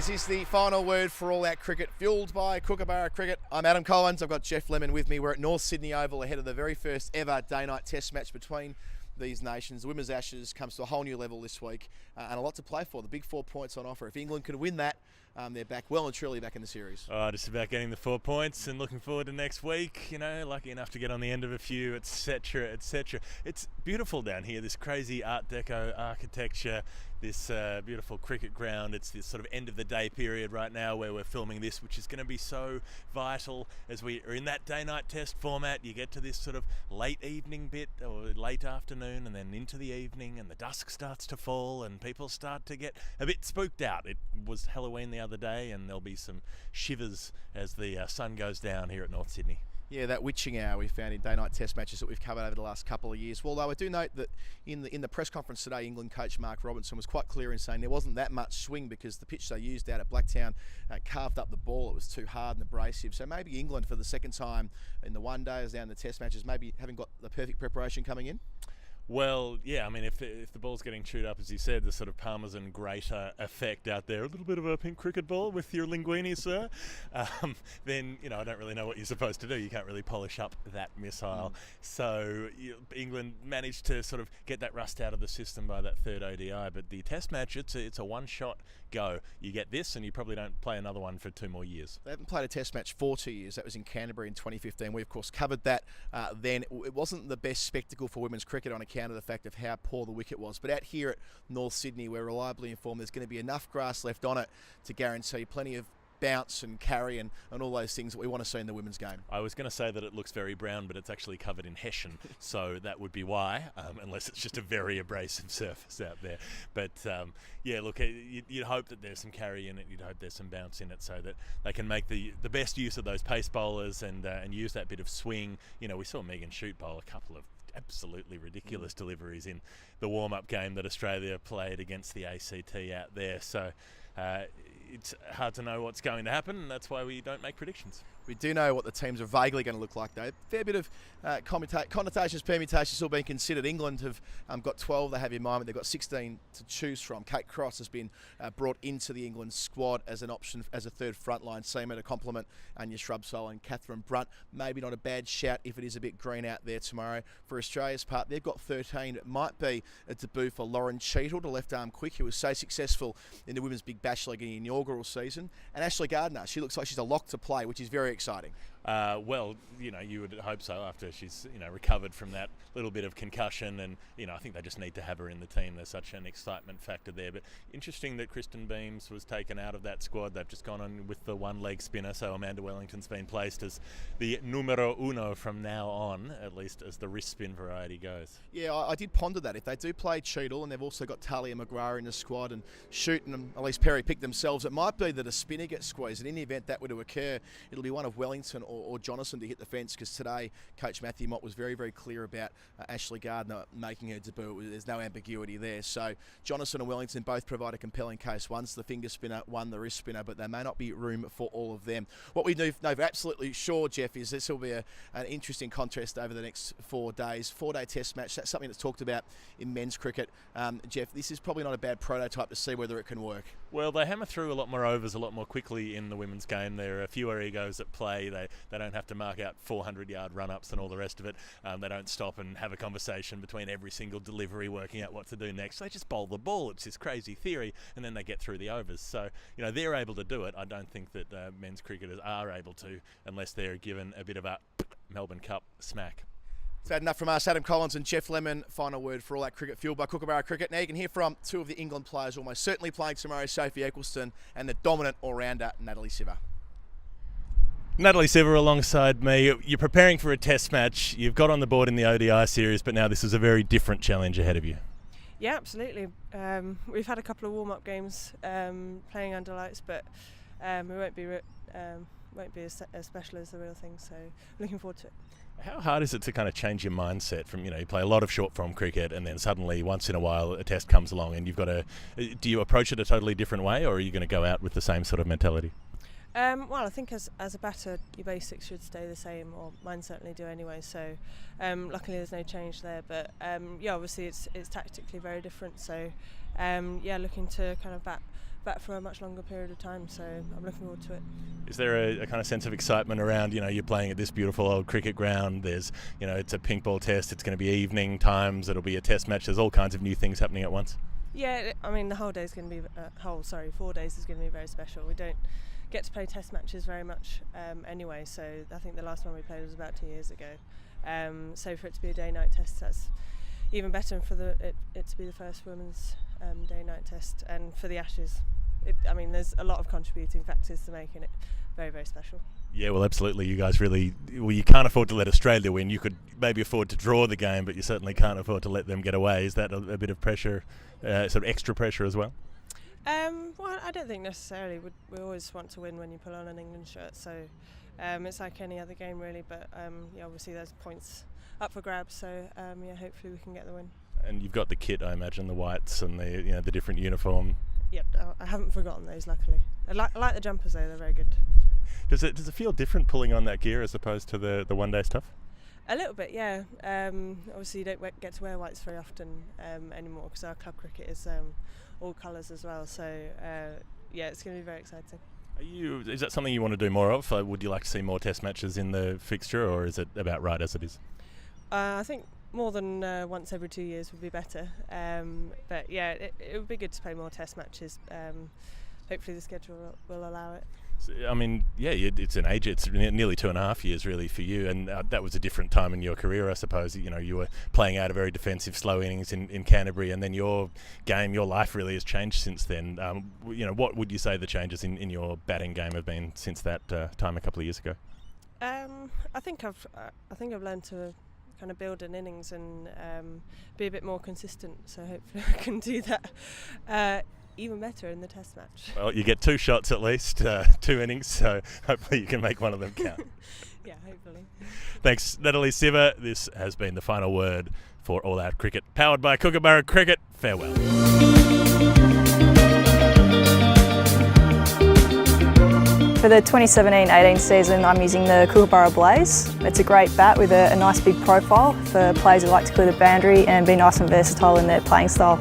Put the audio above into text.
This is the final word for all our cricket, fuelled by Kookaburra Cricket. I'm Adam Collins. I've got Geoff Lemon with me. We're at North Sydney Oval ahead of the very first ever day-night test match between these nations. The Women's Ashes comes to a whole new level this week and a lot to play for. The big 4 points on offer. If England can win that, they're back, well and truly back in the series. Oh, just about getting the 4 points and looking forward to next week. You know, lucky enough to get on the end of a few, etc., etc. It's beautiful down here, this crazy Art Deco architecture, this beautiful cricket ground. It's this sort of end of the day period right now where we're filming this, which is going to be so vital as we are in that day-night test format. You get to this sort of late evening bit or late afternoon and then into the evening, and the dusk starts to fall and people start to get a bit spooked out. It was Halloween the other day and there'll be some shivers as the sun goes down here at North Sydney. Yeah, that witching hour we found in day-night test matches that we've covered over the last couple of years. Although I do note that in the press conference today, England coach Mark Robinson was quite clear in saying there wasn't that much swing because the pitch they used out at Blacktown carved up the ball. It was too hard and abrasive. So maybe England, for the second time in the one days down the test matches, maybe haven't got the perfect preparation coming in. Well, yeah, I mean, if the ball's getting chewed up, as you said, the sort of Parmesan grater effect out there, a little bit of a pink cricket ball with your linguine, sir, then, you know, I don't really know what you're supposed to do. You can't really polish up that missile. So England managed to sort of get that rust out of the system by that third ODI, but the test match, it's a one-shot go. You get this and you probably don't play another one for 2 more years. They haven't played a test match for 2 years. That was in Canterbury in 2015. We, of course, covered that then. It wasn't the best spectacle for women's cricket on account of the fact of how poor the wicket was. But out here at North Sydney, we're reliably informed there's going to be enough grass left on it to guarantee plenty of bounce and carry and all those things that we want to see in the women's game. I was going to say that it looks very brown, but it's actually covered in hessian, so that would be why, unless it's just a very abrasive surface out there. But yeah, look, you'd hope that there's some carry in it, you'd hope there's some bounce in it so that they can make the best use of those pace bowlers and use that bit of swing. You know, we saw Megan Shute bowl a couple of absolutely ridiculous deliveries in the warm-up game that Australia played against the ACT out there. So it's hard to know what's going to happen, and that's why we don't make predictions. We do know what the teams are vaguely going to look like, though. Fair bit of connotations, permutations still being considered. England have got 12 they have in mind, but they've got 16 to choose from. Kate Cross has been brought into the England squad as an option, as a third frontline seamer to complement Anya Shrubsole and Catherine Brunt. Maybe not a bad shout if it is a bit green out there tomorrow. For Australia's part, they've got 13. It might be a debut for Lauren Cheadle, the left-arm quick, who was so successful in the Women's Big Bash League in the inaugural season. And Ashley Gardner, she looks like she's a lock to play, which is very exciting. Well, you know, you would hope so after she's, you know, recovered from that little bit of concussion, and, you know, I think they just need to have her in the team. There's such an excitement factor there. But interesting that Kristen Beams was taken out of that squad. They've just gone on with the one-leg spinner, so Amanda Wellington's been placed as the numero uno from now on, at least as the wrist spin variety goes. Yeah, I did ponder that. If they do play Cheadle, and they've also got Talia McGrath in the squad and Shute and at least Perry pick themselves, it might be that a spinner gets squeezed. And in the event that were to occur, it'll be one of Wellington or Jonathan to hit the fence, because today Coach Matthew Mott was very, very clear about Ashley Gardner making her debut. There's no ambiguity there. So Jonathan and Wellington both provide a compelling case. One's the finger spinner, one the wrist spinner, but there may not be room for all of them. What we know for absolutely sure, Geoff, is this will be an interesting contest over the next 4 days. 4-day test match. That's something that's talked about in men's cricket. Geoff, this is probably not a bad prototype to see whether it can work. Well, they hammer through a lot more overs a lot more quickly in the women's game. There are fewer egos at play. They don't have to mark out 400-yard run-ups and all the rest of it. They don't stop and have a conversation between every single delivery working out what to do next. They just bowl the ball. It's this crazy theory, and then they get through the overs. So, you know, they're able to do it. I don't think that men's cricketers are able to, unless they're given a bit of a Melbourne Cup smack. So enough from us, Adam Collins and Geoff Lemon. Final word for all that cricket fueled by Kookaburra Cricket. Now you can hear from 2 of the England players almost certainly playing tomorrow, Sophie Eccleston and the dominant all-rounder Natalie Sciver. Natalie Sciver alongside me. You're preparing for a test match. You've got on the board in the ODI series, but now this is a very different challenge ahead of you. Yeah, absolutely. We've had a couple of warm-up games playing under lights, but we won't be as special as the real thing, so looking forward to it. How hard is it to kind of change your mindset from, you know, you play a lot of short form cricket and then suddenly once in a while a test comes along and you've got to, do you approach it a totally different way, or are you going to go out with the same sort of mentality? Well, I think as a batter, your basics should stay the same, or mine certainly do anyway. So, luckily there's no change there. But yeah, obviously it's tactically very different. So, yeah, looking to kind of bat for a much longer period of time. So I'm looking forward to it. Is there a kind of sense of excitement around, you're playing at this beautiful old cricket ground, there's, it's a pink ball test, it's going to be evening times, it'll be a test match, there's all kinds of new things happening at once? Yeah, I mean the whole day is going to be, 4 days is going to be very special. We don't get to play test matches very much anyway, so I think the last one we played was about 2 years ago. So for it to be a day-night test, that's even better, and for it to be the first women's day-night test, and for the Ashes. There's a lot of contributing factors to making it very, very special. Yeah, well, absolutely. You guys really, you can't afford to let Australia win. You could maybe afford to draw the game, but you certainly can't afford to let them get away. Is that a bit of pressure, sort of extra pressure as well? Well, I don't think necessarily. We always want to win when you put on an England shirt, so it's like any other game really, but yeah, obviously there's points up for grabs, so yeah, hopefully we can get the win. And you've got the kit, I imagine, the whites and the different uniform. Yep, I haven't forgotten those, luckily. I like the jumpers though, they're very good. Does it feel different pulling on that gear as opposed to the one-day stuff? A little bit, yeah. Obviously you don't get to wear whites very often anymore, because our club cricket is all colours as well, so yeah, it's going to be very exciting. Is that something you want to do more of? Would you like to see more test matches in the fixture, or is it about right as it is? I think more than once every 2 years would be better, but yeah, it would be good to play more test matches. Hopefully the schedule will allow it. Yeah, it's an age. It's nearly 2.5 years really for you, and that was a different time in your career, I suppose. You were playing out a very defensive, slow innings in Canterbury, and then your game, your life really has changed since then. What would you say the changes in your batting game have been since that time a couple of years ago? I think I've learned to kind of build an innings and be a bit more consistent. So hopefully I can do that even better in the test match. Well, you get 2 shots at least, 2 innings, so hopefully you can make one of them count. Yeah, hopefully. Thanks, Natalie Sciver. This has been the final word for All Out Cricket, powered by Kookaburra Cricket. Farewell. For the 2017-18 season, I'm using the Kookaburra Blaze. It's a great bat with a nice big profile for players who like to clear the boundary and be nice and versatile in their playing style.